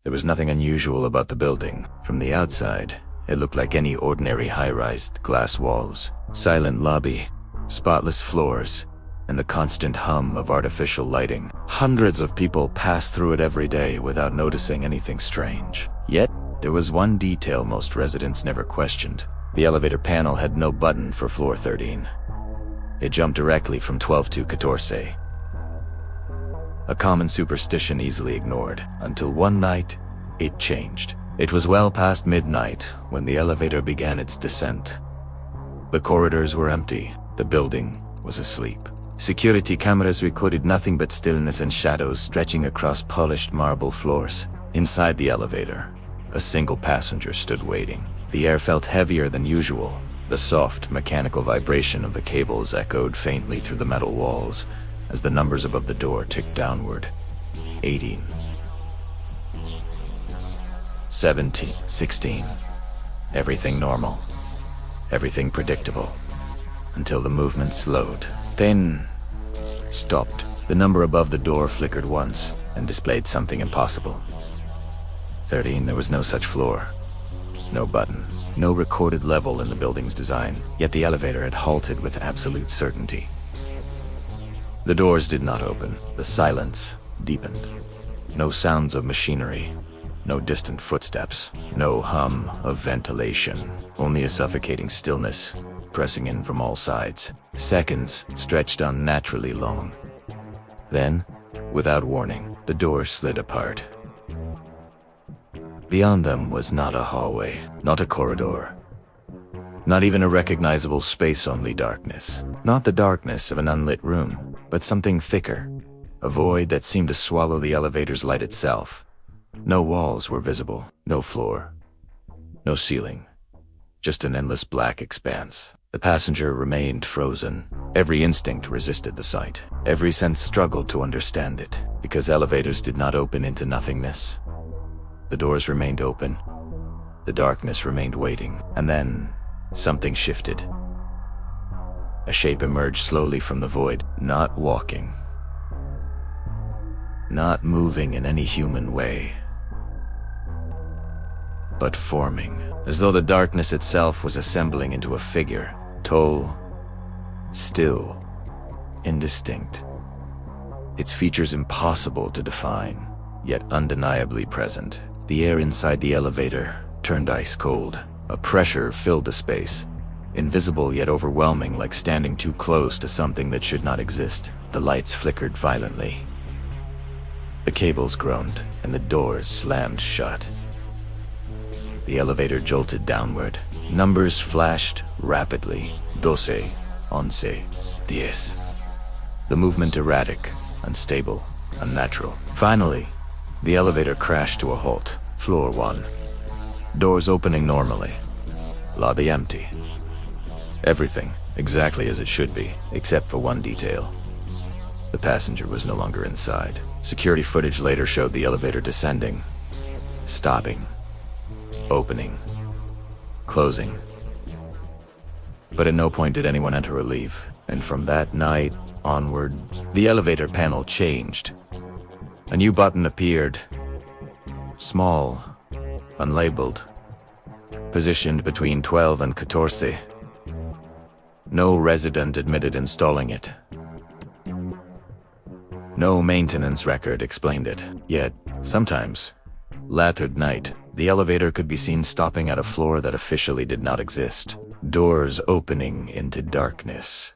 There was nothing unusual about the building. From the outside, it looked like any ordinary high-rise glass walls, silent lobby, spotless floors, and the constant hum of artificial lighting. Hundreds of people passed through it every day without noticing anything strange. Yet, there was one detail most residents never questioned. The elevator panel had no button for floor 13. It jumped directly from 12 to 14. A common superstition easily ignored, until one night, it changed. It was well past midnight when the elevator began its descent. The corridors were empty. The building was asleep. Security cameras recorded nothing but stillness and shadows stretching across polished marble floors. Inside the elevator, a single passenger stood waiting. The air felt heavier than usual. The soft, mechanical vibration of the cables echoed faintly through the metal walls as the numbers above the door ticked downward. 18. 17. 16. Everything normal. Everything predictable. Until the movement slowed. Then stopped. The number above the door flickered once and displayed something impossible. 13. There was no such floor. No button. No recorded level in the building's design. Yet the elevator had halted with absolute certainty. The doors did not open. The silence deepened. No sounds of machinery. No distant footsteps. No hum of ventilation. Only a suffocating stillness pressing in from all sides. Seconds stretched unnaturally long. Then, without warning, the doors slid apart. Beyond them was not a hallway, not a corridor, not even a recognizable space, only darkness. Not the darkness of an unlit room, but something thicker, a void that seemed to swallow the elevator's light itself. No walls were visible, no floor, no ceiling, just an endless black expanse. The passenger remained frozen. Every instinct resisted the sight. Every sense struggled to understand it, because elevators did not open into nothingness. The doors remained open. The darkness remained waiting. And then, something shifted. A shape emerged slowly from the void, not walking, not moving in any human way, but forming, as though the darkness itself was assembling into a figure, tall, still, indistinct. Its features impossible to define, yet undeniably present. The air inside the elevator turned ice cold. A pressure filled the space, invisible yet overwhelming, like standing too close to something that should not exist. The lights flickered violently. The cables groaned, and the doors slammed shut. The elevator jolted downward. Numbers flashed rapidly. 12, 11, 10. The movement erratic, unstable, unnatural. Finally, the elevator crashed to a halt. Floor 1. Doors opening normally. Lobby empty. Everything exactly as it should be, except for one detail. The passenger was no longer inside. Security footage later showed the elevator descending, stopping, opening, closing. But at no point did anyone enter or leave. And from that night onward, the elevator panel changed. A new button appeared. Small, unlabeled, positioned between 12 and 14. No resident admitted installing it. No maintenance record explained it. Yet, sometimes, late at night, the elevator could be seen stopping at a floor that officially did not exist. Doors opening into darkness.